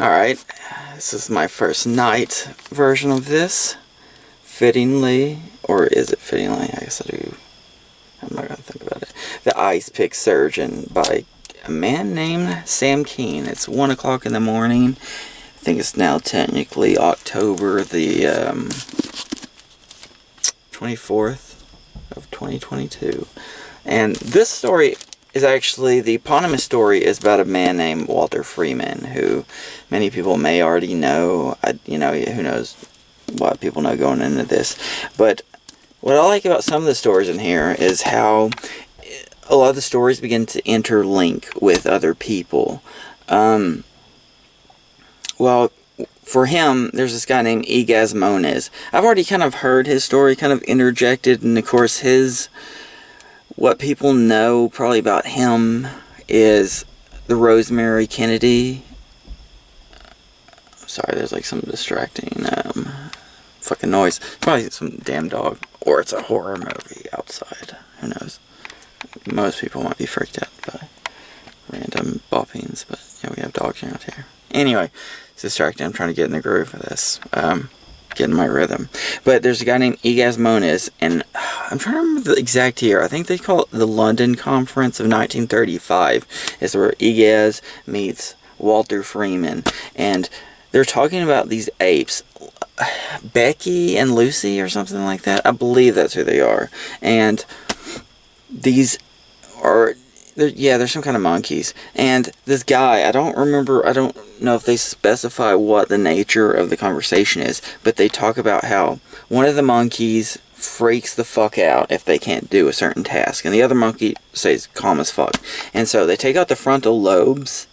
Alright, this is my first night version of this. Fittingly, or is it fittingly? I guess I'm not going to think about it. The ICEPICK Surgeon by a man named Sam Kean. It's 1 o'clock in the morning. I think it's now technically October the 24th of 2022. And this story is actually, the eponymous story is about a man named Walter Freeman, who many people may already know. Who knows what people know going into this. But what I like about some of the stories in here is how a lot of the stories begin to interlink with other people. Well, for him, there's this guy named Moniz. I've already kind of heard his story kind of interjected, and of course what people know probably about him is the Rosemary Kennedy. Sorry, there's like some distracting fucking noise. Probably some damn dog, or it's a horror movie outside. Who knows? Most people might be freaked out by random boppings, but we have dogs around here. Anyway, it's distracting. I'm trying to get in the groove of this. Get in my rhythm. But there's a guy named Moniz, and I'm trying to remember the exact year. I think they call it the London Conference of 1935. It's where Egaz meets Walter Freeman, and they're talking about these apes, Becky and Lucy or something like that. I believe that's who they are. And these are, they're some kind of monkeys. And this guy, I don't know if they specify what the nature of the conversation is, but they talk about how one of the monkeys freaks the fuck out if they can't do a certain task, and the other monkey stays calm as fuck. And so they take out the frontal lobes,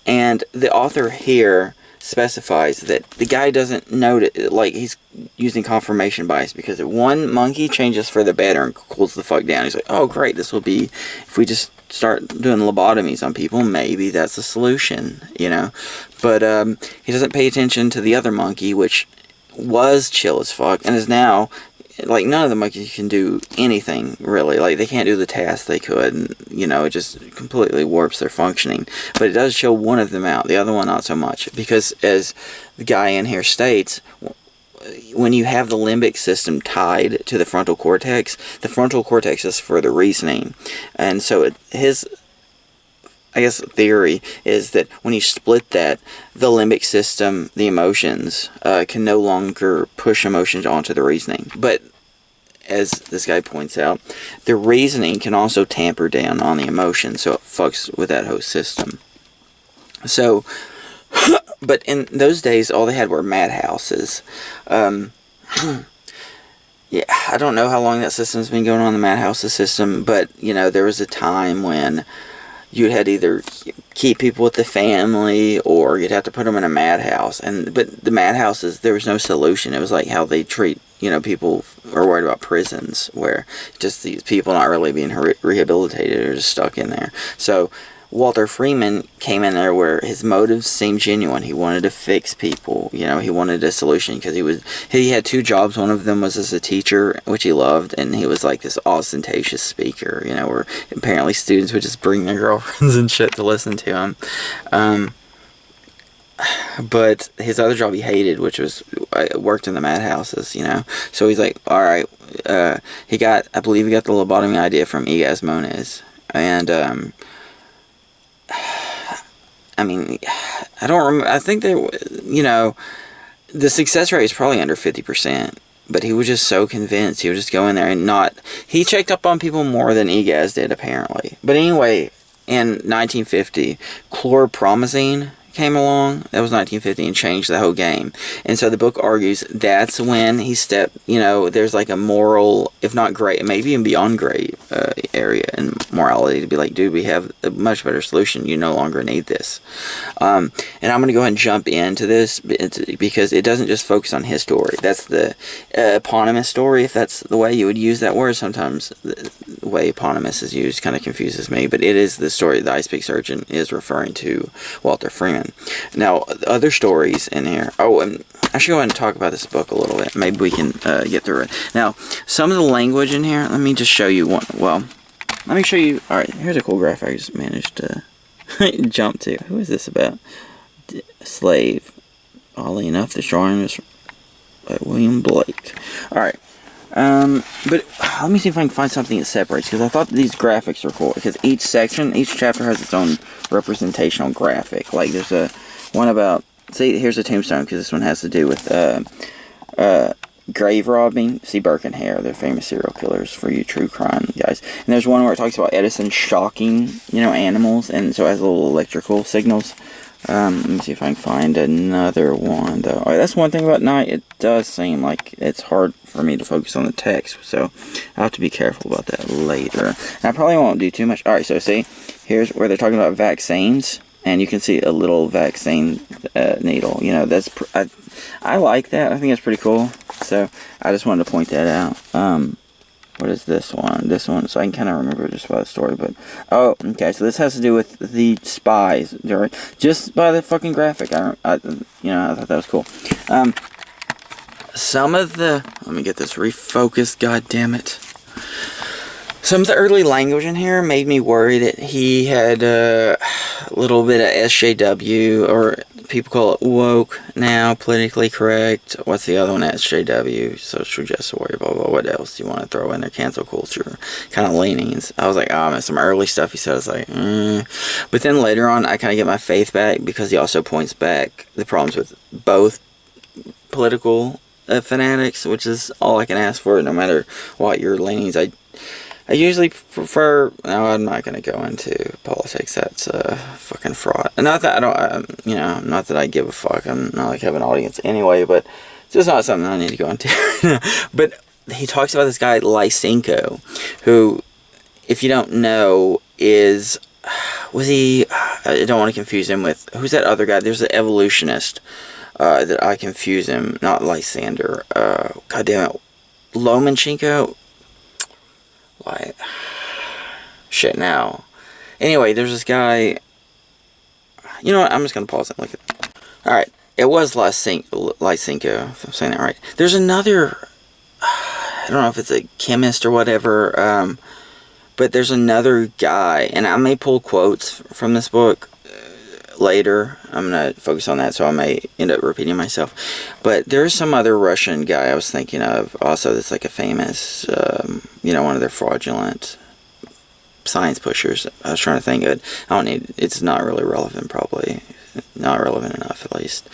and the author here specifies that the guy doesn't notice, like, he's using confirmation bias, because if one monkey changes for the better and cools the fuck down, he's like, oh great, this will be, if we just start doing lobotomies on people, maybe that's the solution, but he doesn't pay attention to the other monkey, which was chill as fuck, and is now, like, none of the monkeys can do anything, really. Like, they can't do the task they could, and, it just completely warps their functioning. But it does show one of them out, the other one not so much. Because, as the guy in here states, when you have the limbic system tied to the frontal cortex is for the reasoning. And so his, I guess, theory is that when you split that, the limbic system, the emotions, can no longer push emotions onto the reasoning. But as this guy points out, the reasoning can also tamper down on the emotions, so it fucks with that whole system. So, but in those days, all they had were madhouses. Yeah, I don't know how long that system's been going on, the madhouses system, but, there was a time when you had to either keep people with the family, or you'd have to put them in a madhouse. But the madhouses, there was no solution. It was like how they treat, people are worried about prisons, where just these people not really being rehabilitated are just stuck in there. So Walter Freeman came in there where his motives seemed genuine. He wanted to fix people. He wanted a solution, because he had two jobs. One of them was as a teacher, which he loved, and he was like this ostentatious speaker, where apparently students would just bring their girlfriends and shit to listen to him. But his other job he hated, which was worked in the madhouses, So he's like, all right, I believe he got the lobotomy idea from Moniz, and I mean, I don't remember. I think the success rate is probably under 50%. But he was just so convinced. He would just go in there and he checked up on people more than Egaz did, apparently. But anyway, in 1950, chlorpromazine came along. That was 1950, and changed the whole game. And so the book argues that's when he stepped, there's like a moral, if not gray, maybe even beyond gray area in morality, to be like, dude, we have a much better solution. You no longer need this. And I'm going to go ahead and jump into this, because it doesn't just focus on his story. That's the eponymous story, if that's the way you would use that word. Sometimes the way eponymous is used kind of confuses me, but it is the story the ICEPICK surgeon is referring to Walter Freeman. Now, other stories in here. Oh, and I should go ahead and talk about this book a little bit. Maybe we can get through it. Now, some of the language in here, let me just show you one. Well, let me show you. Alright, here's a cool graph I just managed to jump to. Who is this about? slave. Oddly enough, this drawing is by William Blake. Alright. But let me see if I can find something that separates, because I thought these graphics are cool, because each chapter has its own representational graphic. Like, there's a one about, see, here's a tombstone, because this one has to do with, grave robbing. See, Burke and Hare, they're famous serial killers for you true crime guys. And there's one where it talks about Edison shocking, animals, and so it has little electrical signals. Let me see if I can find another one, though. Alright, that's one thing about night. It does seem like it's hard for me to focus on the text, so I'll have to be careful about that later. And I probably won't do too much. Alright, so see, here's where they're talking about vaccines, and you can see a little vaccine needle. That's I like that. I think it's pretty cool. So I just wanted to point that out. What is this one? This one, so I can kind of remember just by the story, but... Oh, okay, so this has to do with the spies. Just by the fucking graphic. I thought that was cool. Some of the... Let me get this refocused, goddammit. Some of the early language in here made me worry that he had a little bit of SJW, or people call it woke now, politically correct. What's the other one? SJW, social justice warrior, blah, blah, what else do you want to throw in there? Cancel culture, kind of leanings. I was like, some early stuff he said, I was like, But then later on, I kind of get my faith back, because he also points back the problems with both political fanatics, which is all I can ask for, no matter what your leanings. I usually prefer... No, I'm not going to go into politics. That's fucking fraud. Not that I don't... not that I give a fuck. I'm not like I have an audience anyway, but it's just not something I need to go into. But he talks about this guy, Lysenko, who, if you don't know, is... Was he... I don't want to confuse him with... Who's that other guy? There's an evolutionist that I confuse him. Not Lysander. God damn it. Lomachenko? Like, shit now. Anyway, there's this guy. You know what? I'm just gonna pause and look at it. Alright, it was Lysenko, if I'm saying that right. There's another. I don't know if it's a chemist or whatever. But there's another guy, and I may pull quotes from this book later. I'm gonna focus on that, so I may end up repeating myself. But there's some other Russian guy I was thinking of also that's like a famous, one of their fraudulent science pushers. I was trying to think of it. It's not really relevant, probably. Not relevant enough, at least.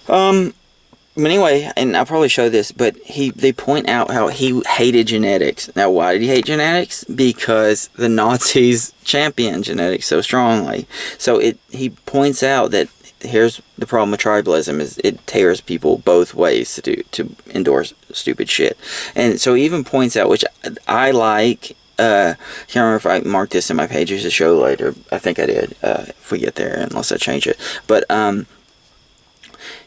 But anyway, and I'll probably show this, but they point out how he hated genetics. Now, why did he hate genetics? Because the Nazis championed genetics so strongly. So he points out that here's the problem with tribalism, is it tears people both ways to endorse stupid shit. And so he even points out, which I like, I can't remember if I marked this in my pages to show later. I think I did, if we get there, unless I change it. But,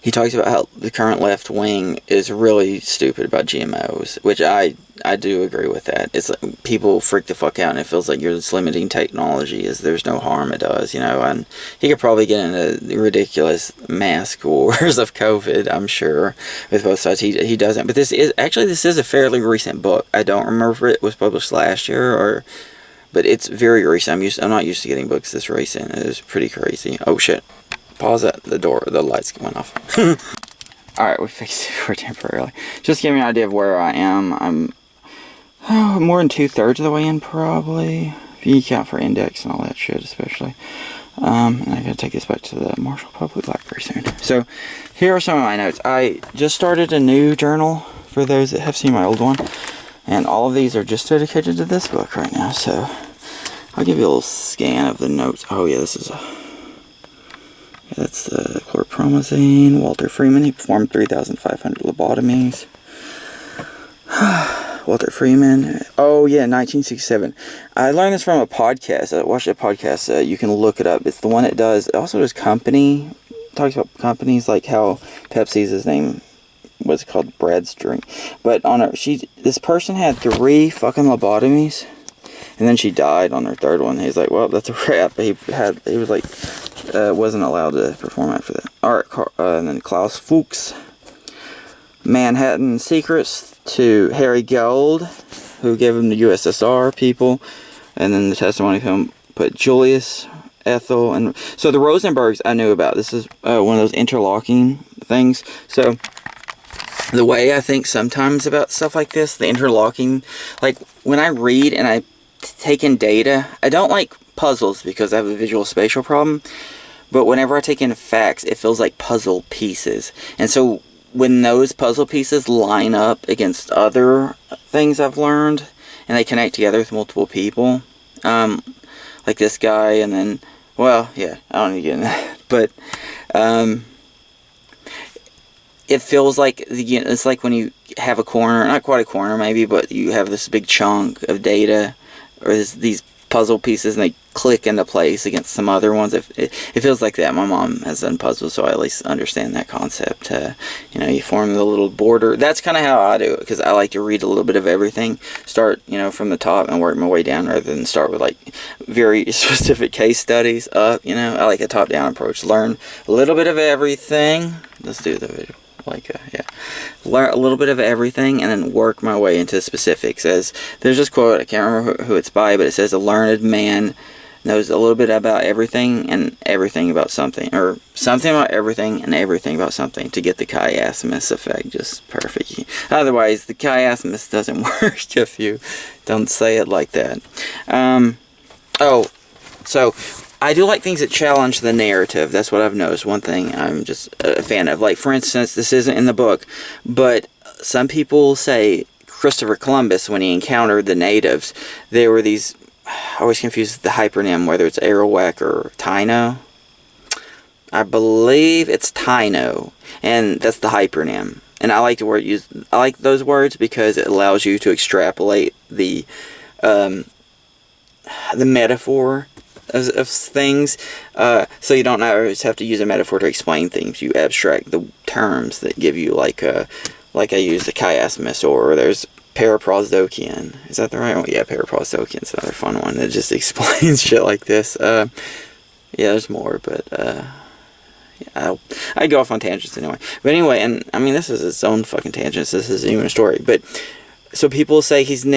he talks about how the current left wing is really stupid about GMOs, which I do agree with that. It's like people freak the fuck out, and it feels like you're just limiting technology, as there's no harm it does, and he could probably get into the ridiculous mask wars of COVID, I'm sure, with both sides. He doesn't, but this is a fairly recent book. I don't remember if it was published last year but it's very recent. I'm not used to getting books this recent. It was pretty crazy. Oh shit. Pause at the door. The lights went off. Alright, we fixed it for temporarily. Just give me an idea of where I am. I'm more than 2/3 of the way in, probably. If you count for index and all that shit, especially. And I gotta take this back to the Marshall Public Library soon. So, here are some of my notes. I just started a new journal, for those that have seen my old one. And all of these are just dedicated to this book right now. So, I'll give you a little scan of the notes. Oh yeah, this is that's chlorpromazine. Walter Freeman, he performed 3,500 lobotomies. Walter Freeman. Oh yeah, 1967. I learned this from a podcast. I watched a podcast. You can look it up. It's the one that it also does company. Talks about companies, like how Pepsi's his name. What's it called? Brad's drink. But this person had 3 fucking lobotomies. And then she died on her 3rd one. He's like, well, that's a wrap. He was like, wasn't allowed to perform after that. Alright, and then Klaus Fuchs. Manhattan Secrets to Harry Gold, who gave him the USSR people. And then the testimony of him put Julius Ethel, and so the Rosenbergs I knew about. This is one of those interlocking things. So the way I think sometimes about stuff like this, the interlocking, like when I read and I take in data, I don't like puzzles because I have a visual spatial problem, but whenever I take in facts, it feels like puzzle pieces. And so when those puzzle pieces line up against other things I've learned, and they connect together with multiple people, like this guy, and then, well, yeah, I don't need to get into that, but it feels like, it's like when you have a corner, not quite a corner maybe, but you have this big chunk of data, or these puzzle pieces, and they click into place against some other ones. It feels like that. My mom has done puzzles, so I at least understand that concept. You form the little border. That's kind of how I do it, because I like to read a little bit of everything. Start, from the top and work my way down, rather than start with, like, very specific case studies up, I like a top-down approach. Learn a little bit of everything. Let's do the video. Learn a little bit of everything and then work my way into specifics. There's this quote, I can't remember who it's by, but it says, a learned man knows a little bit about everything and everything about something, or something about everything and everything about something, to get the chiasmus effect just perfect. Otherwise, the chiasmus doesn't work if you don't say it like that. So I do like things that challenge the narrative. That's what I've noticed. One thing I'm just a fan of. Like, for instance, this isn't in the book, but some people say Christopher Columbus, when he encountered the natives, there were these, I always confuse the hypernym, whether it's Arawak or Taino. I believe it's Taino, and that's the hypernym. And I like the word used. I like those words because it allows you to extrapolate the metaphor of things, so you don't always have to use a metaphor to explain things. You abstract the terms that give you, like I use the chiasmus, or there's paraprosdokian. Is that the right one? Yeah, paraprosdokian's another fun one that just explains shit like this. Yeah, there's more, but I go off on tangents anyway. But anyway, and I mean, this is its own fucking tangents. This isn't even a story, but so people say I'm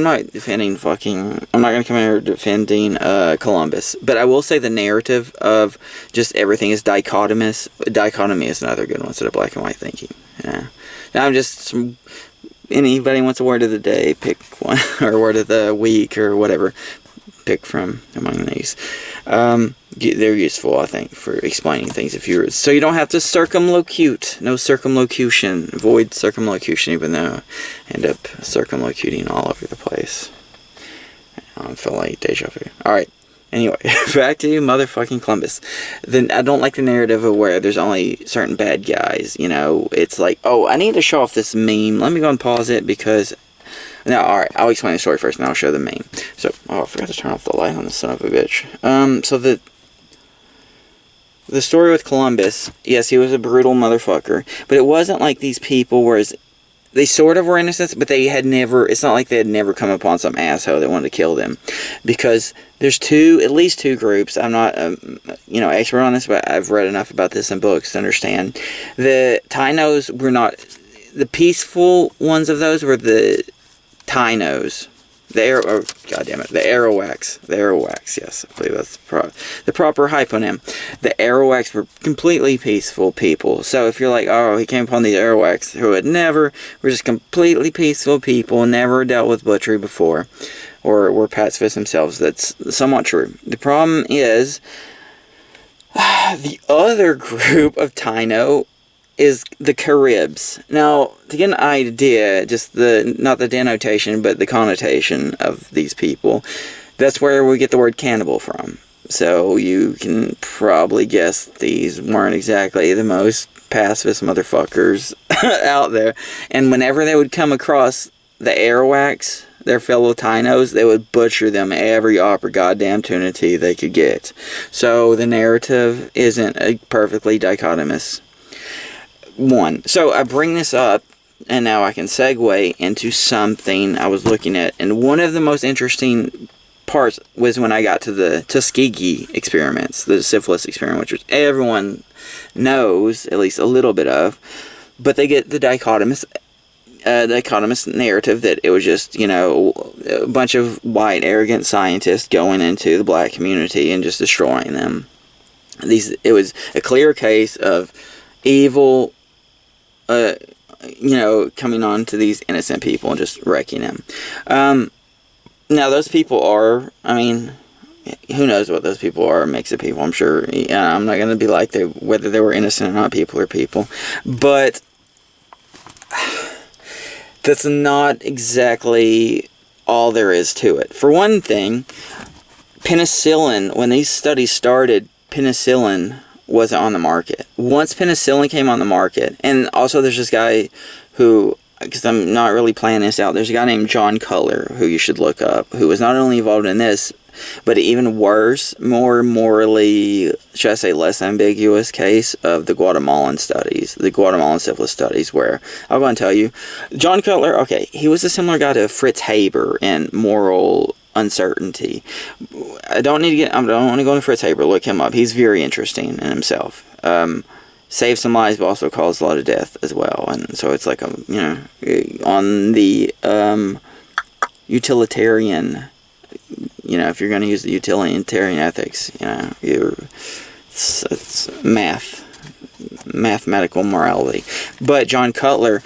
not defending I'm not going to come here defending Columbus, but I will say the narrative of just everything is dichotomous. Dichotomy is another good one instead of black and white thinking. Yeah. Now anybody wants a word of the day, pick one, or word of the week, or whatever. Pick from among these. They're useful, I think, for explaining things. So you don't have to circumlocute. No circumlocution. Avoid circumlocution, even though I end up circumlocuting all over the place. I feel like deja vu. Alright. Anyway, back to motherfucking Columbus. Then I don't like the narrative of where there's only certain bad guys. It's like, oh, I need to show off this meme. Let me go and pause it because... Now, alright, I'll explain the story first, and then I'll show the meme. So, I forgot to turn off the light on this son of a bitch. So the story with Columbus, yes, he was a brutal motherfucker, but it wasn't like these people they sort of were innocents, but it's not like they had never come upon some asshole that wanted to kill them. Because there's at least two groups. I'm not, expert on this, but I've read enough about this in books to understand. The Tainos were not, the peaceful ones of those were the Tainos. The Arawaks. The Arawaks, yes. I believe that's the proper hyponym. The Arawaks were completely peaceful people. So if you're like, oh, he came upon these Arawaks who were just completely peaceful people, never dealt with butchery before, or were pacifists themselves, that's somewhat true. The problem is, the other group of Taino is the Caribs. Now, to get an idea, just not the denotation, but the connotation of these people, that's where we get the word cannibal from. So you can probably guess these weren't exactly the most pacifist motherfuckers out there. And whenever they would come across the Arawaks, their fellow Tainos, they would butcher them every opportunity they could get. So the narrative isn't a perfectly dichotomous one. So I bring this up, and now I can segue into something I was looking at. And one of the most interesting parts was when I got to the Tuskegee experiments, the syphilis experiment, which everyone knows at least a little bit of. But they get the dichotomous dichotomous narrative that it was just, you know, a bunch of white, arrogant scientists going into the black community and just destroying them. It was a clear case of evil, you know, coming on to these innocent people and just wrecking them. Now, those people are, I mean, who knows what those people are, a mix of people, I'm sure. I'm not going to be like whether they were innocent or not, people are people. But that's not exactly all there is to it. For one thing, penicillin, when these studies started, penicillin wasn't on the market. Once penicillin came on the market, and also there's this guy who, because I'm not really planning this out, there's a guy named John Cutler who you should look up, who was not only involved in this, but even worse, more morally, should I say less ambiguous case of the Guatemalan studies, the Guatemalan syphilis studies, where, I'm going to tell you, John Cutler, okay, he was a similar guy to Fritz Haber in moral uncertainty. I don't want to go into Fritz Haber, look him up, he's very interesting in himself. Saved some lives, but also caused a lot of death as well, and so it's like, you know, on the utilitarian, you know, if you're going to use the utilitarian ethics, you know, it's mathematical morality. But John Cutler,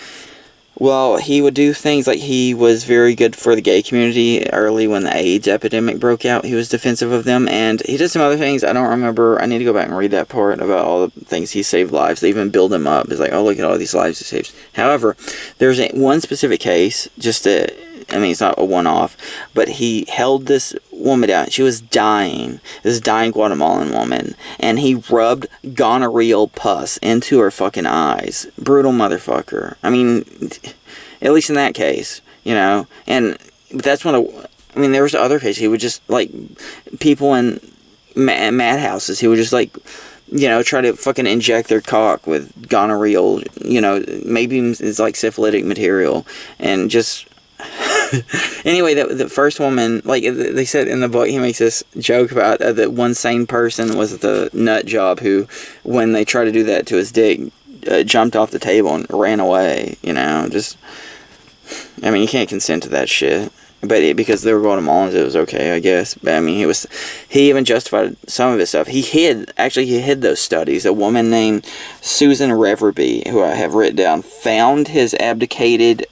well, he would do things like he was very good for the gay community early when the AIDS epidemic broke out. He was defensive of them, and he did some other things. I don't remember. I need to go back and read that part about all the things he saved lives. They even build him up. It's like, oh, look at all these lives he saves. However, there's one specific case, I mean, it's not a one-off, but he held this woman down. She was dying, this dying Guatemalan woman, and he rubbed gonorrheal pus into her fucking eyes. Brutal motherfucker. I mean, at least in that case, you know, but that's one of, I mean, there was other cases. He would just, like, people in madhouses, he would just, like, you know, try to fucking inject their cock with gonorrheal, you know, maybe it's like syphilitic material, and just... Anyway, the first woman, like they said in the book, he makes this joke about that one sane person was the nut job who, when they tried to do that to his dick, jumped off the table and ran away, you know, just, I mean, you can't consent to that shit. But because they were Guatemalans, it was okay, I guess. But I mean, he even justified some of his stuff. He hid those studies. A woman named Susan Reverby, who I have written down, found his abdicated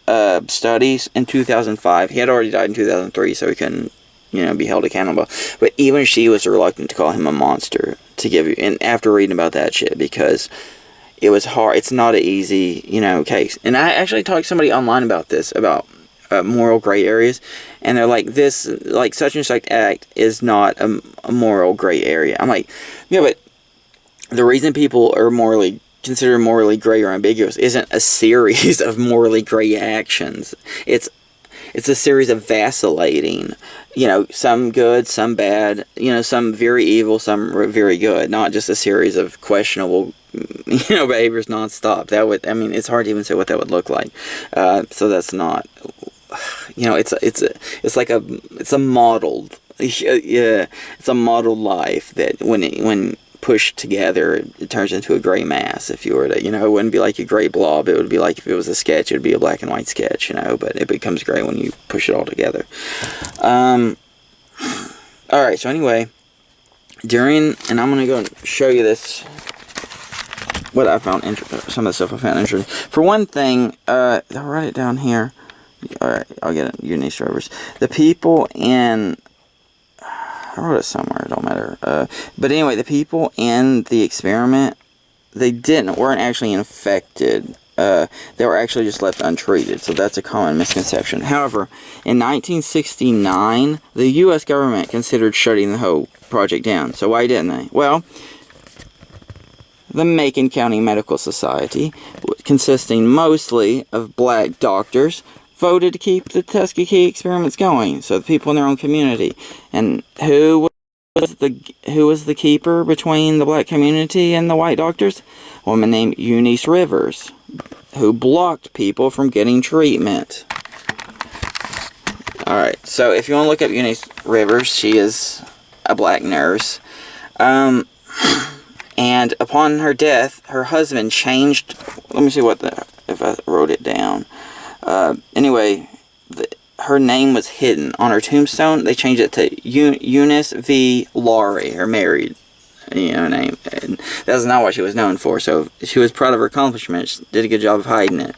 studies in 2005. He had already died in 2003, so he couldn't, you know, be held accountable. But even she was reluctant to call him a monster to give you, and after reading about that shit, because it was hard. It's not an easy, you know, case. And I actually talked to somebody online about this, about moral gray areas, and they're like, this, like, such and such act is not a moral gray area. I'm like, yeah, but the reason people are considered morally gray or ambiguous isn't a series of morally gray actions. It's a series of vacillating, you know, some good, some bad, you know, some very evil, some very good, not just a series of questionable, you know, behaviors nonstop. That would, I mean, it's hard to even say what that would look like. So that's not, you know, it's a modeled, yeah, it's a modeled life that when pushed together, it turns into a gray mass. If you were to, you know, it wouldn't be like a gray blob. It would be like, if it was a sketch, it would be a black and white sketch, you know, but it becomes gray when you push it all together. Alright, so anyway, and I'm going to go and show you this, what I found some of the stuff I found interesting. For one thing, I'll write it down here. Alright, I'll get it. Eunice Rivers. The people in... I wrote it somewhere. It don't matter. But anyway, the people in the experiment, they weren't actually infected. They were actually just left untreated. So that's a common misconception. However, in 1969, the U.S. government considered shutting the whole project down. So why didn't they? Well, the Macon County Medical Society, consisting mostly of black doctors, voted to keep the Tuskegee experiments going, so the people in their own community. And who was the keeper between the black community and the white doctors? A woman named Eunice Rivers, who blocked people from getting treatment. Alright, so if you want to look up Eunice Rivers, she is a black nurse. And upon her death, her husband changed, let me see if I wrote it down. Anyway, her name was hidden. On her tombstone, they changed it to Eunice V. Laurie, her married name. And that's not what she was known for, so she was proud of her accomplishments, did a good job of hiding it.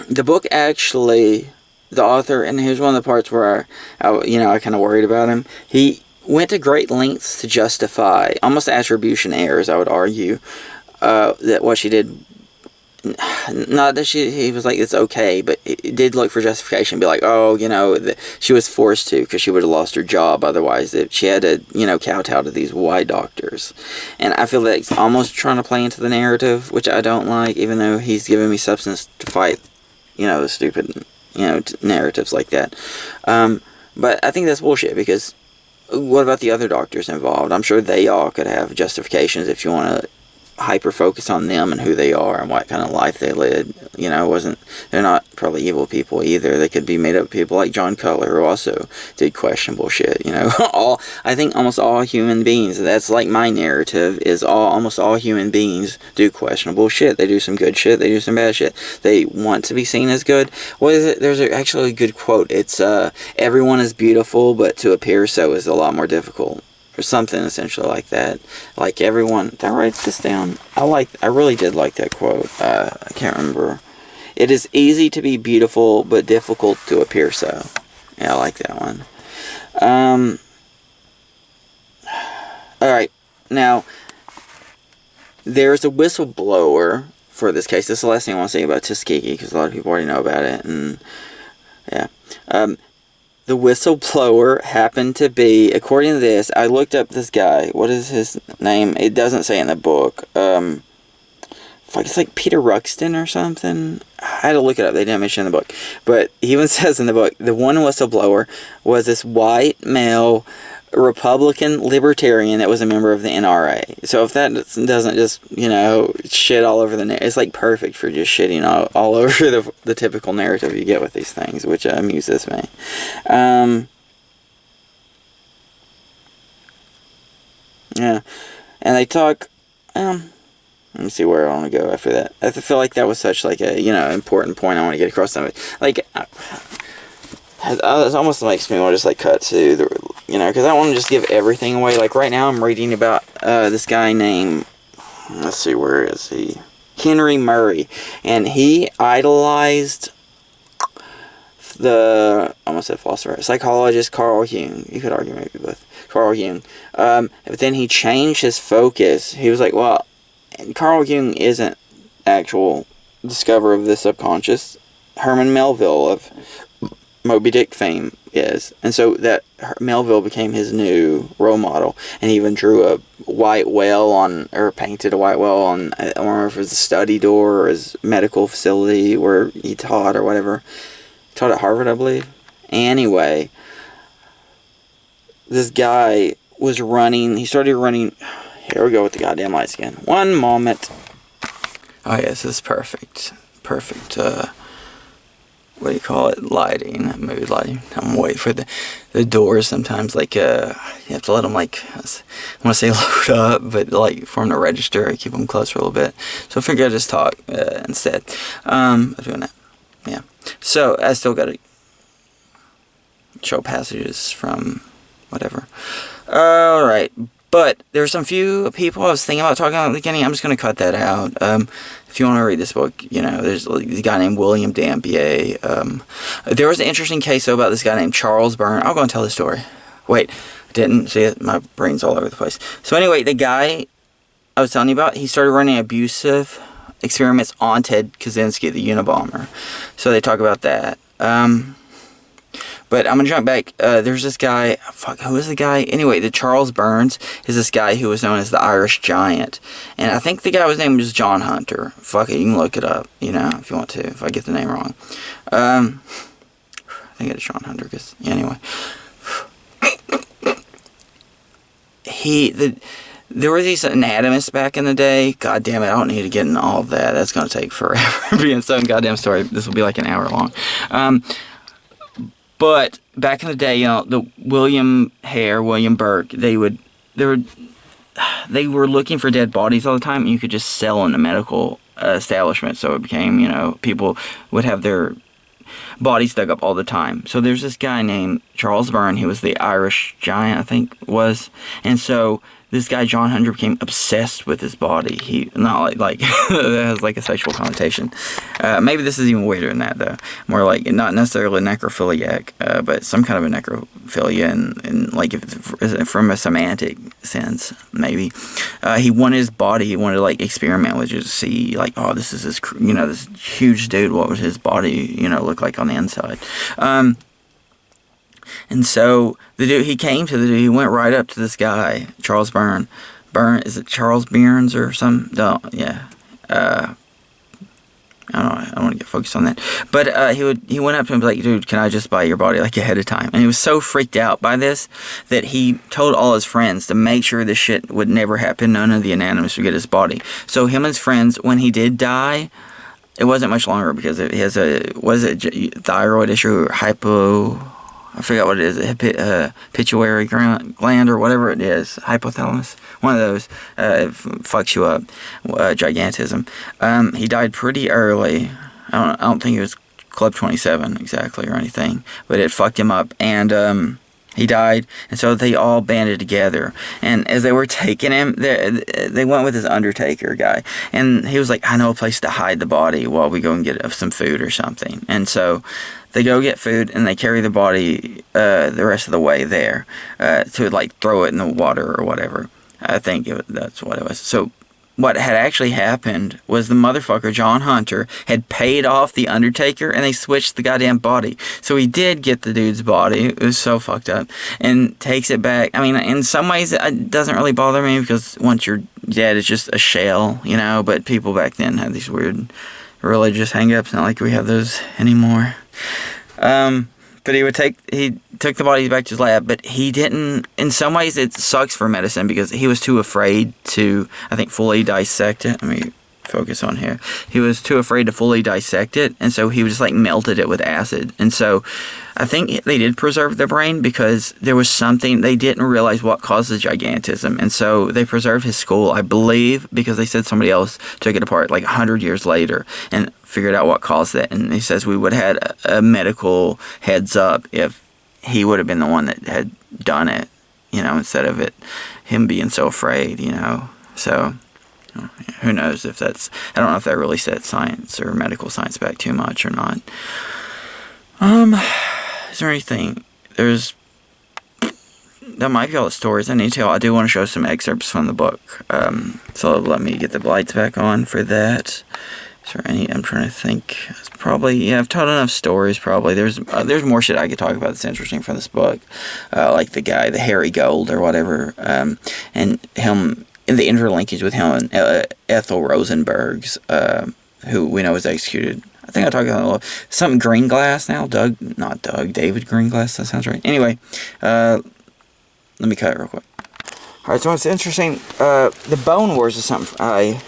The book actually, the author, and here's one of the parts where I kind of worried about him. He went to great lengths to justify, almost attribution errors, I would argue, that what she did, not that he was like, it's okay, but it did look for justification, be like, oh, she was forced to, because she would have lost her job otherwise, that she had to, kowtow to these white doctors. And I feel that he's almost trying to play into the narrative, which I don't like, even though he's giving me substance to fight, the stupid, narratives like that. But I think that's bullshit, because what about the other doctors involved? I'm sure they all could have justifications if you want to hyper focus on them and who they are and what kind of life they led. They're not probably evil people either. They could be made up of people like John Cutler, who also did questionable shit. I think almost all human beings, that's like my narrative, is almost all human beings do questionable shit. They do some good shit, they do some bad shit. They want to be seen as good. What is it? There's actually a good quote. It's everyone is beautiful, but to appear so is a lot more difficult. Or something essentially like that. Like everyone, did I write this down? I really did like that quote. I can't remember. It is easy to be beautiful, but difficult to appear so. Yeah, I like that one. Alright, now, there's a whistleblower for this case. This is the last thing I want to say about Tuskegee, because a lot of people already know about it, and yeah. The whistleblower happened to be, according to this, I looked up this guy. What is his name? It doesn't say in the book. It's like Peter Ruxton or something. I had to look it up. They didn't mention in the book. But he even says in the book, the one whistleblower was this white male Republican libertarian that was a member of the NRA. So if that doesn't just, shit all over the net, it's like perfect for just shitting all over the typical narrative you get with these things, which amuses me. Yeah. And they talk, let me see where I want to go after that. I feel like that was such like a, important point I want to get across. Like, it almost makes me want to just like cut to the, because I don't want to just give everything away. Like right now I'm reading about this guy named, let's see, where is he? Henry Murray. And he idolized I almost said philosopher, psychologist Carl Jung. You could argue maybe both. Carl Jung. But then he changed his focus. He was like, well, Carl Jung isn't actual discoverer of the subconscious. Herman Melville of Moby Dick fame is. And so that Melville became his new role model. And he even drew a white whale or painted a white whale on, I don't remember if it was a study door or his medical facility where he taught or whatever. He taught at Harvard, I believe. Anyway, this guy was he started running, here we go with the goddamn lights again. One moment. Oh yes, this is perfect. Perfect, what do you call it? Lighting, mood lighting. I'm waiting for the doors sometimes, like, you have to let them, like, I want to say load up, but, like, for them to register, keep them closed for a little bit. So I figured I'd just talk instead of doing that. Yeah. So I still got to show passages from whatever. Alright. But there's some few people I was thinking about talking about at the beginning. I'm just going to cut that out. If you want to read this book, there's a guy named William Dampier. There was an interesting case, though, about this guy named Charles Byrne. I'll go and tell the story. Wait, I didn't. See it? My brain's all over the place. So anyway, the guy I was telling you about, he started running abusive experiments on Ted Kaczynski, the Unabomber. So they talk about that. But I'm going to jump back. There's this guy. Who is the guy? Anyway, the Charles Burns is this guy who was known as the Irish Giant. And I think the guy was named John Hunter. Fuck it, you can look it up, if you want to, if I get the name wrong. I think it's John Hunter, because, anyway. There were these anatomists back in the day. God damn it, I don't need to get into all of that. That's going to take forever. Being some goddamn story. This will be like an hour long. But back in the day, the William Hare, William Burke, they were looking for dead bodies all the time, and you could just sell them to medical establishment, so it became, you know, people would have their bodies dug up all the time. So there's this guy named Charles Byrne. He was the Irish giant, I think was. And so this guy John Hunter became obsessed with his body. He not like that has like a sexual connotation. Maybe this is even weirder than that though. More like not necessarily necrophiliac, but some kind of a necrophilia, and like if from a semantic sense maybe. He wanted his body. He wanted to like experiment with, just see like, oh, this is this, you know, this huge dude. What would his body, you know, look like on the inside? And so the dude, he came to the dude, he went right up to this guy, Charles Byrne. Is it Charles Byrnes or some? No, yeah. I don't want to get focused on that. But he went up to him like, dude, can I just buy your body like ahead of time? And he was so freaked out by this that he told all his friends to make sure this shit would never happen. None of the Anonymous would get his body. So him and his friends, when he did die, it wasn't much longer because he has thyroid issue or I forgot what it is, pituitary gland or whatever it is, hypothalamus, one of those, it fucks you up, gigantism. He died pretty early. I don't think he was Club 27 exactly or anything, but it fucked him up, and he died, and so they all banded together. And as they were taking him, they went with this undertaker guy, and he was like, I know a place to hide the body while we go and get some food or something. And so they go get food, and they carry the body the rest of the way there to like throw it in the water or whatever. I think that's what it was. So what had actually happened was the motherfucker, John Hunter, had paid off the undertaker, and they switched the goddamn body. So he did get the dude's body. It was so fucked up. And takes it back. I mean, in some ways, it doesn't really bother me, because once you're dead, it's just a shell, you know? But people back then had these weird religious hang-ups. Not like we have those anymore. But he took the body back to his lab, but he didn't. In some ways, it sucks for medicine because he was too afraid to, I think, fully dissect it. Let me focus on here. He was too afraid to fully dissect it, and so he just like melted it with acid. And so I think they did preserve the brain because there was something they didn't realize what caused the gigantism, and so they preserved his skull, I believe, because they said somebody else took it apart like 100 years later and figured out what caused that. And he says we would have had a medical heads up if he would have been the one that had done it, you know, instead of him being so afraid, you know. So who knows if that's, I don't know if that really set science or medical science back too much or not. Is there anything, that might be all the stories I need to tell. I do want to show some excerpts from the book, so let me get the lights back on for that. Is there any, I'm trying to think, it's probably, yeah, I've told enough stories probably. There's more shit I could talk about that's interesting from this book, like the guy, the Harry Gold or whatever, and him, in the interlinkage with him and Ethel Rosenberg's, who we know was executed. I think I talked about a little, something Greenglass now, David Greenglass, that sounds right. Anyway, let me cut it real quick. Alright, so what's interesting, the Bone Wars is something I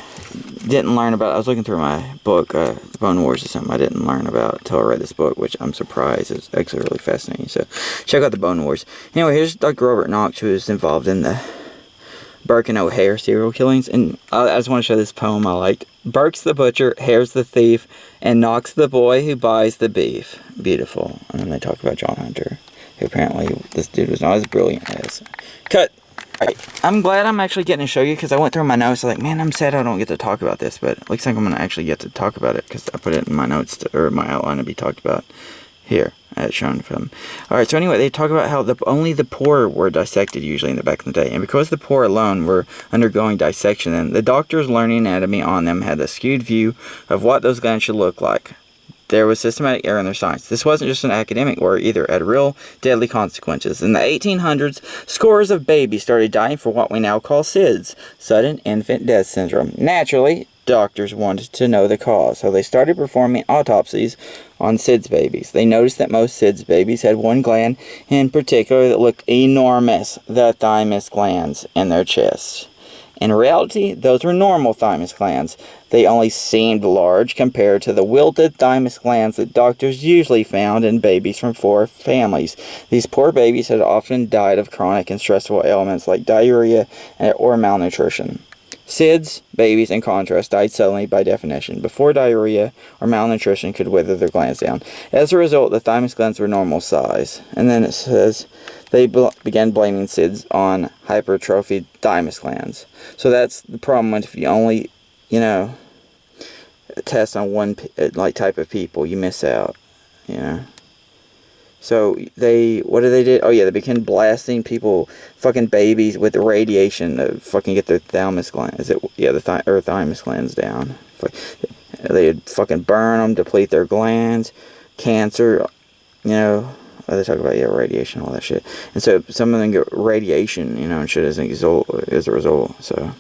didn't learn about. I was looking through my book, the Bone Wars is something I didn't learn about until I read this book, which I'm surprised. It's actually really fascinating, so check out the Bone Wars. Anyway, here's Dr. Robert Knox, who is involved in the Burke and O'Hare serial killings, and I just want to show this poem I liked. Burke's the butcher, Hare's the thief, and Knox the boy who buys the beef. Beautiful. And then they talk about John Hunter, who apparently this dude was not as brilliant as. Cut! Alright, I'm glad I'm actually getting to show you, because I went through my notes, like, man, I'm sad I don't get to talk about this, but it looks like I'm going to actually get to talk about it, because I put it in my notes, or my outline to be talked about here. At shown film. Alright, so anyway, they talk about how only the poor were dissected usually in the back in the day, and because the poor alone were undergoing dissection, then the doctors learning anatomy on them had a skewed view of what those glands should look like. There was systematic error in their science. This wasn't just an academic work either, it had real deadly consequences. In the 1800s, scores of babies started dying for what we now call SIDS, sudden infant death syndrome. Naturally, doctors wanted to know the cause, so they started performing autopsies on SIDS babies. They noticed that most SIDS babies had one gland in particular that looked enormous, the thymus glands in their chests. In reality, those were normal thymus glands. They only seemed large compared to the wilted thymus glands that doctors usually found in babies from poor families. These poor babies had often died of chronic and stressful ailments like diarrhea or malnutrition. SIDS babies, in contrast, died suddenly by definition, before diarrhea or malnutrition could wither their glands down. As a result, the thymus glands were normal size. And then it says they began blaming SIDS on hypertrophied thymus glands. So that's the problem if you only, test on one type of people, you miss out, So what did they do? Oh yeah, they began blasting people, fucking babies, with the radiation to fucking get their thymus glands. Thymus glands down. They'd fucking burn them, deplete their glands, cancer, they talk about radiation, all that shit. And so some of them get radiation, and shit as a result. So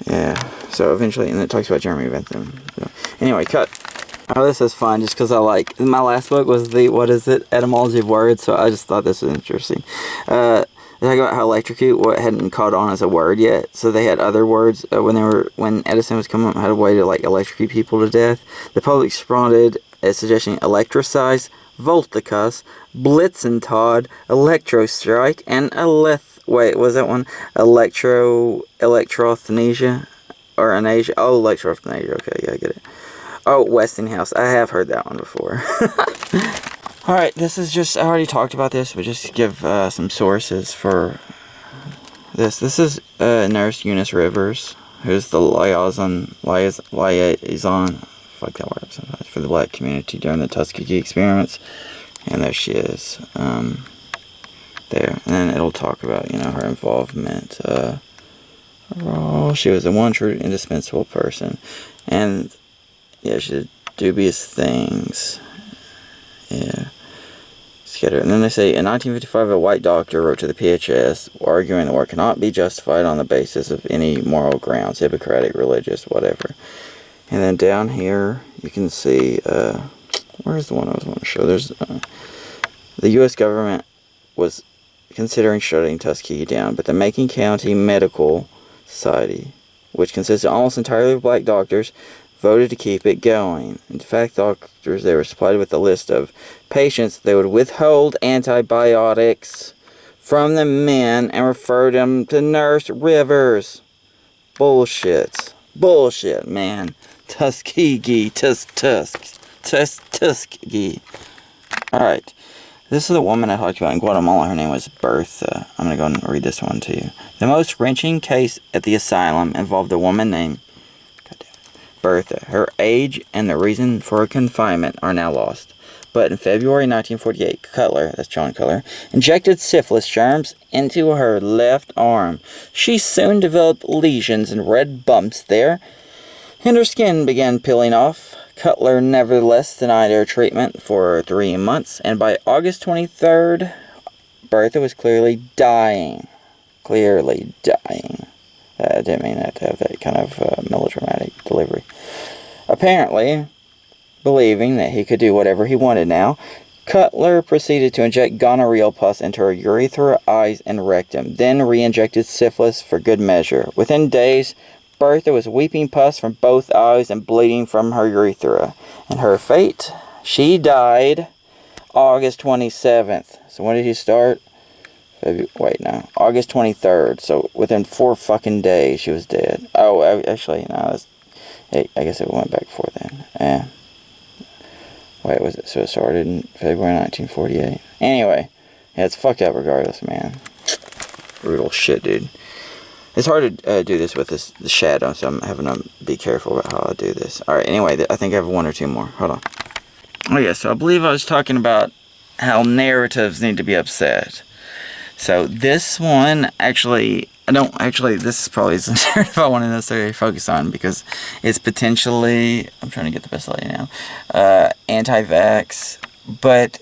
yeah. So eventually, and it talks about Jeremy Bentham. So, anyway, cut. Oh, this is fun just because I like... My last book was etymology of words, so I just thought this was interesting. They talk about how electrocute hadn't caught on as a word yet, so they had other words when Edison was coming up, had a way to electrocute people to death. The public responded as suggesting electricize, volticus, blitzentod, electrostrike, and was that one? Electrothnesia? Or anasia? Oh, electrothnesia. Okay, yeah, I get it. Oh, Westinghouse. I have heard that one before. Alright, this is just... I already talked about this, but just to give some sources for this. This is Nurse Eunice Rivers, who's the liaison fuck that word sometimes, for the black community during the Tuskegee experiments. And there she is. There. And then it'll talk about, her involvement. She was a one true indispensable person. And, yeah, she did dubious things. Yeah. And then they say, in 1955, a white doctor wrote to the PHS arguing the war cannot be justified on the basis of any moral grounds, Hippocratic, religious, whatever. And then down here, you can see, where's the one I was wanting to show? There's, the U.S. government was considering shutting Tuskegee down, but the Macon County Medical Society, which consisted almost entirely of black doctors, voted to keep it going. In fact, doctors, they were supplied with a list of patients they would withhold antibiotics from the men and refer them to Nurse Rivers. Bullshit, man. Tuskegee. Tuskegee. Alright. This is the woman I talked about in Guatemala. Her name was Bertha. I'm going to go and read this one to you. The most wrenching case at the asylum involved a woman named Bertha. Her age and the reason for her confinement are now lost. But in February 1948, Cutler, that's John Cutler, injected syphilis germs into her left arm. She soon developed lesions and red bumps there, and her skin began peeling off. Cutler nevertheless denied her treatment for 3 months, and by August 23rd, Bertha was clearly dying. Clearly dying. I didn't mean that to have that kind of melodramatic delivery. Apparently, believing that he could do whatever he wanted now, Cutler proceeded to inject gonorrheal pus into her urethra, eyes, and rectum, then re-injected syphilis for good measure. Within days, Bertha was weeping pus from both eyes and bleeding from her urethra. And her fate? She died August 27th. So when did he start? August 23rd. So within 4 fucking days, she was dead. Oh, actually, no, I guess it went back before then. Was it? So it started in February 1948. Anyway, yeah, it's fucked up regardless, man. Brutal shit, dude. It's hard to do this with the shadow, so I'm having to be careful about how I do this. Alright, anyway, I think I have 1 or 2 more. Hold on. Oh yeah, so I believe I was talking about how narratives need to be upset. So this one, actually, this is probably the narrative I want to necessarily focus on, because it's potentially, I'm trying to get the best light now, anti-vax, but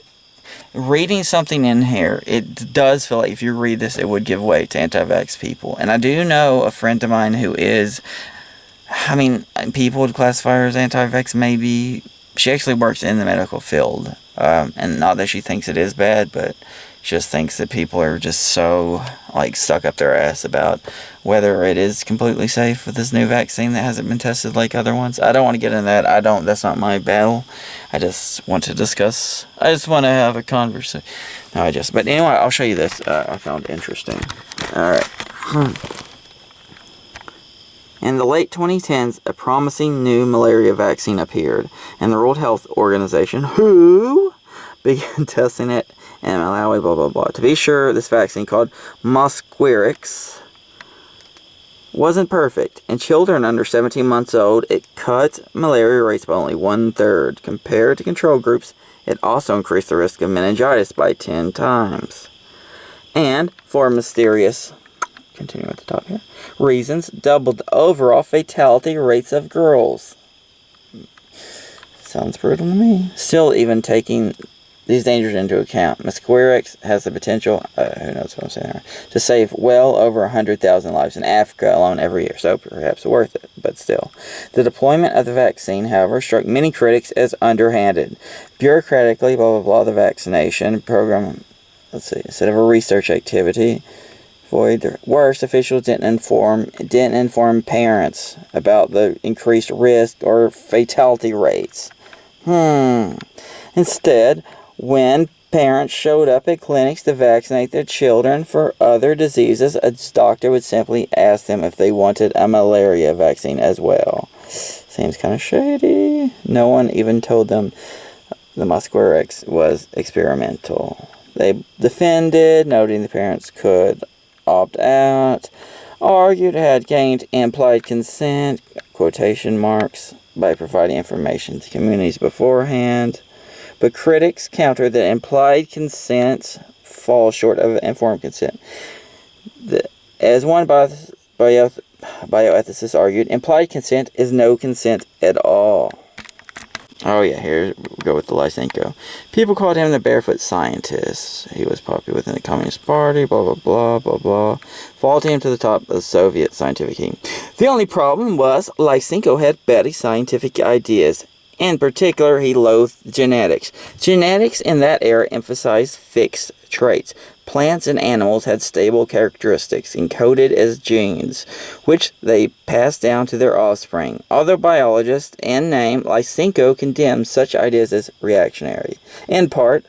reading something in here, it does feel like if you read this, it would give way to anti-vax people. And I do know a friend of mine who is, people would classify her as anti-vax, maybe. She actually works in the medical field. And not that she thinks it is bad, but she just thinks that people are just so, stuck up their ass about whether it is completely safe with this new vaccine that hasn't been tested like other ones. I don't want to get into that. That's not my battle. I just want to discuss. I just want to have a conversation. But anyway, I'll show you this. I found interesting. Alright. late 2010s, a promising new malaria vaccine appeared, and the World Health Organization, WHO, began testing it in Malawi, blah, blah, blah. To be sure, this vaccine, called Mosquirix, wasn't perfect. In children under 17 months old, it cut malaria rates by only 1/3. Compared to control groups, it also increased the risk of meningitis by 10 times. And, for mysterious, continue at the top here, reasons, doubled the overall fatality rates of girls. Sounds brutal to me. Still, even taking these dangers into account, Mosquirix has the potential, who knows what I'm saying there, to save well over 100,000 lives in Africa alone every year, so perhaps worth it, but still. The deployment of the vaccine, however, struck many critics as underhanded. Bureaucratically, blah, blah, blah, the vaccination program, instead of a research activity, worse, officials didn't inform parents about the increased risk or fatality rates. Instead, when parents showed up at clinics to vaccinate their children for other diseases, a doctor would simply ask them if they wanted a malaria vaccine as well. Seems kind of shady. No one even told them the Mosquirix was experimental. They defended, noting the parents could opt out, argued it had gained implied consent, quotation marks, by providing information to communities beforehand. But critics countered that implied consent falls short of informed consent. As one bioethicist argued, implied consent is no consent at all. Oh yeah, here we go with the Lysenko. People called him the barefoot scientist. He was popular within the Communist Party, blah, blah, blah, blah, blah. Vaulting him to the top of the Soviet scientific team. The only problem was Lysenko had better scientific ideas. In particular, he loathed genetics. Genetics in that era emphasized fixed traits. Plants and animals had stable characteristics encoded as genes, which they passed down to their offspring. Although biologist in name, Lysenko condemned such ideas as reactionary, in part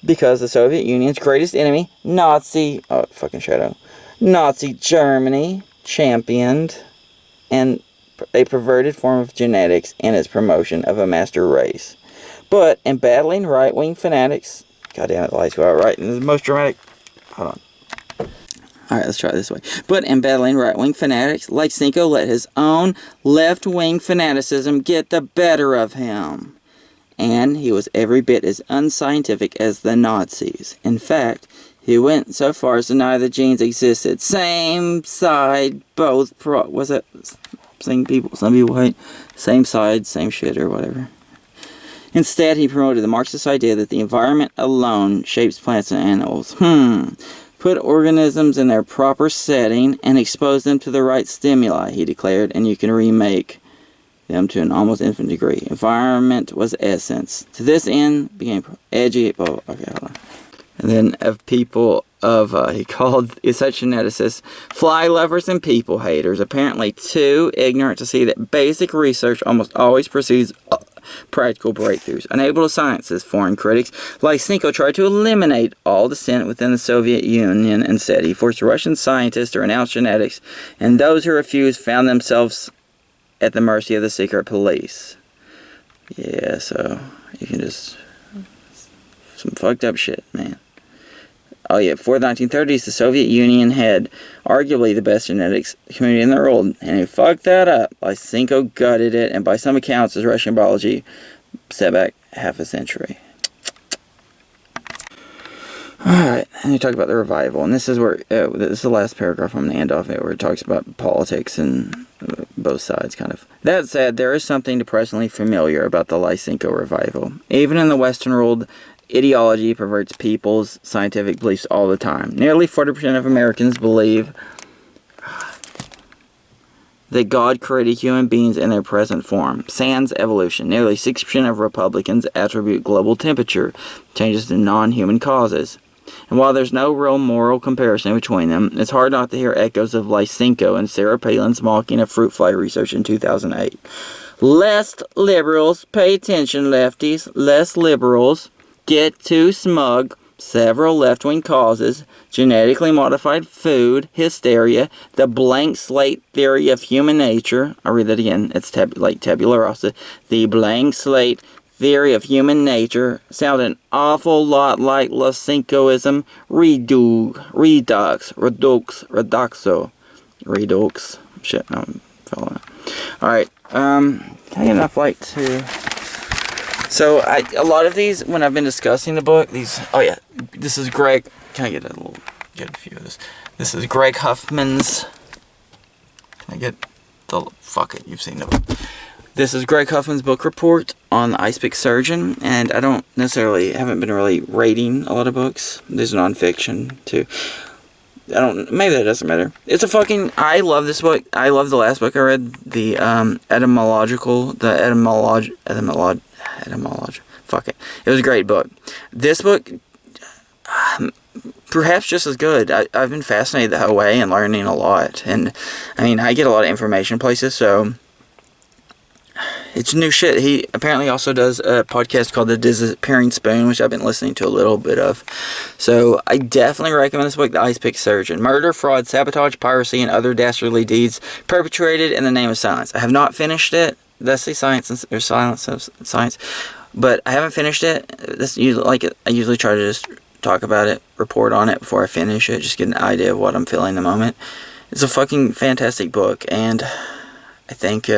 because the Soviet Union's greatest enemy, Nazi Germany, championed a perverted form of genetics in its promotion of a master race. But in battling right-wing fanatics, goddamn it, the lights go out right, and the most dramatic, hold on. Alright, let's try it this way. But in battling right-wing fanatics, Lysenko let his own left-wing fanaticism get the better of him. And he was every bit as unscientific as the Nazis. In fact, he went so far as to deny the genes existed. Same side, both some people hate same side, same shit, or whatever. Instead, he promoted the Marxist idea that the environment alone shapes plants and animals. Put organisms in their proper setting and expose them to the right stimuli, he declared, and you can remake them to an almost infinite degree. Environment was essence. To this end, became edgy. Okay, hold on. And then he called such geneticists fly lovers and people haters, apparently too ignorant to see that basic research almost always precedes practical breakthroughs. Unable to silence his foreign critics, Lysenko tried to eliminate all dissent within the Soviet Union. Instead, he forced Russian scientists to renounce genetics, and those who refused found themselves at the mercy of the secret police. Yeah, so you can just... some fucked up shit, man. Oh yeah, before the 1930s, the Soviet Union had arguably the best genetics community in the world, and he fucked that up. Lysenko gutted it, and by some accounts, his Russian biology set back half a century. Alright, and you talk about the revival, and this is where, this is the last paragraph from the end of it, where it talks about politics and both sides, kind of. That said, there is something depressingly familiar about the Lysenko revival. Even in the Western world, ideology perverts people's scientific beliefs all the time. Nearly 40% of Americans believe that God created human beings in their present form, sans evolution. Nearly 60% of Republicans attribute global temperature changes to non-human causes. And while there's no real moral comparison between them, it's hard not to hear echoes of Lysenko and Sarah Palin's mocking of fruit fly research in 2008. Lest liberals, pay attention lefties, lest liberals get too smug several left-wing causes, genetically modified food, hysteria, the blank slate theory of human nature. I'll read that again. It's like tabula rasa. The blank slate theory of human nature sound an awful lot like Lysenkoism, redux. Shit, I'm following. Alright, can I get enough light to... So, a lot of these, when I've been discussing the book, oh yeah, this is Greg, can I get get a few of this? This is Greg Huffman's, can I get fuck it, you've seen the book. This is Greg Huffman's book report on the ICEPICK surgeon, and I haven't been really rating a lot of books. There's nonfiction, too. Maybe that doesn't matter. I love this book. I love the last book I read, the fuck it. It was a great book. This book, perhaps just as good. I've been fascinated the whole way and learning a lot. And, I mean, I get a lot of information places, so it's new shit. He apparently also does a podcast called The Disappearing Spoon, which I've been listening to a little bit of. So I definitely recommend this book, The ICEPICK Surgeon. Murder, fraud, sabotage, piracy, and other dastardly deeds perpetrated in the name of science. I have not finished it. That's the science or silence of science. But I haven't finished it. I usually try to just talk about it, report on it before I finish it, just get an idea of what I'm feeling in the moment. It's a fucking fantastic book, and I think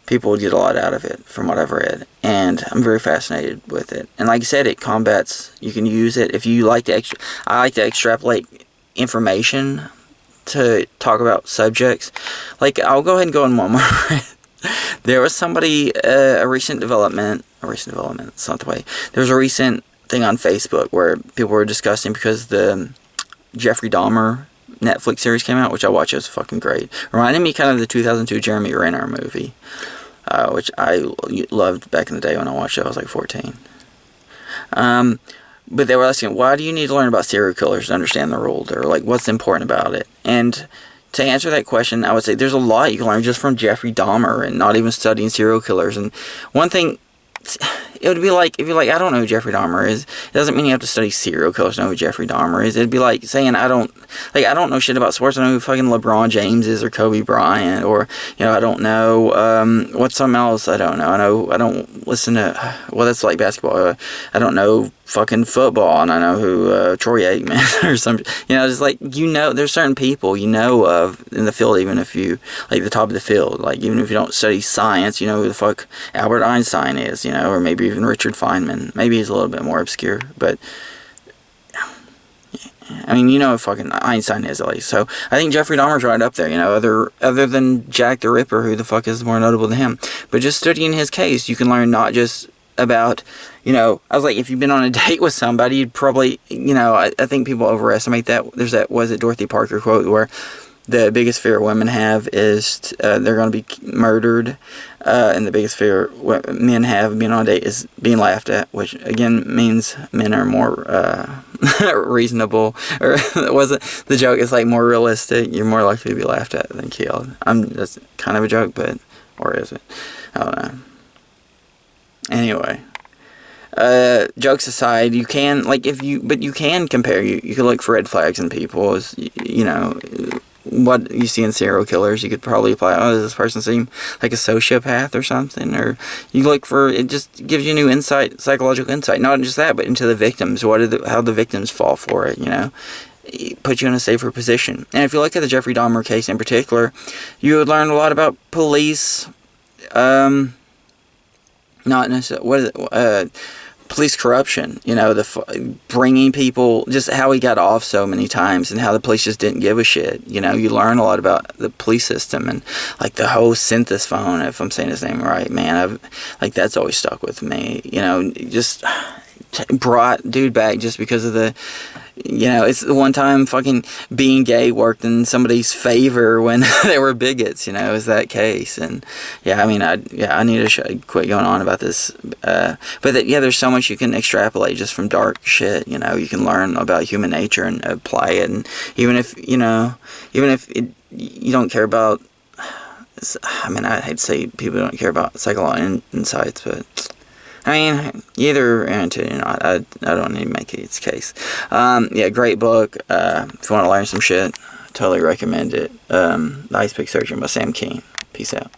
people would get a lot out of it from what I've read, and I'm very fascinated with it. And like I said, you can use it if you like to I like to extrapolate information to talk about subjects. Like, I'll go ahead and go on one more. There was somebody, a recent development, it's not the way. There was a recent thing on Facebook where people were discussing because the Jeffrey Dahmer Netflix series came out, which I watched. It was fucking great. Reminded me kind of the 2002 Jeremy Renner movie, which I loved back in the day when I watched it. I was like 14. But they were asking, why do you need to learn about serial killers to understand the world? Or, like, what's important about it? And to answer that question, I would say there's a lot you can learn just from Jeffrey Dahmer and not even studying serial killers. And one thing, it would be like, if you're like, I don't know who Jeffrey Dahmer is, it doesn't mean you have to study serial killers to know who Jeffrey Dahmer is. It'd be like saying, I don't know shit about sports. I don't know who fucking LeBron James is or Kobe Bryant, or, I don't know, what's something else I don't know. I don't listen to, well, that's like basketball. I don't know fucking football, and I know who Troy Aikman or something. Just like, there's certain people of in the field, even if you, like, the top of the field, like, even if you don't study science, you know who the fuck Albert Einstein is, or maybe even Richard Feynman. Maybe he's a little bit more obscure, but I mean, who fucking Einstein is, at least. So I think Jeffrey Dahmer's right up there, other than Jack the Ripper, who the fuck is more notable than him. But just studying his case, you can learn not just about, I was like, if you've been on a date with somebody, you'd probably, I think people overestimate that. There's that, was it Dorothy Parker quote, where the biggest fear women have is they're going to be murdered, and the biggest fear men have being on a date is being laughed at, which again means men are more reasonable, or was it the joke is like more realistic, you're more likely to be laughed at than killed. That's kind of a joke, but, or is it? I don't know. Anyway, jokes aside, you can, like, you can compare, you can look for red flags in people, as, what you see in serial killers. You could probably apply, does this person seem like a sociopath or something? Or you look for, it just gives you new insight, psychological insight, not just that, but into the victims, how the victims fall for it, It puts you in a safer position. And if you look at the Jeffrey Dahmer case in particular, you would learn a lot about police, not necessarily, police corruption, bringing people, just how he got off so many times and how the police just didn't give a shit. You learn a lot about the police system and, like, the whole Synthesis phone, if I'm saying his name right, man, that's always stuck with me, just brought dude back just because of the, it's the one time fucking being gay worked in somebody's favor when they were bigots, is that case. And I need to quit going on about this, but there's so much you can extrapolate just from dark shit. You can learn about human nature and apply it, and even if you don't care about, I hate to say people don't care about psychological insights, but I mean, either into it or not. I don't need to make its case. Yeah, great book. If you want to learn some shit, totally recommend it. The ICEPICK Surgeon by Sam Kean. Peace out.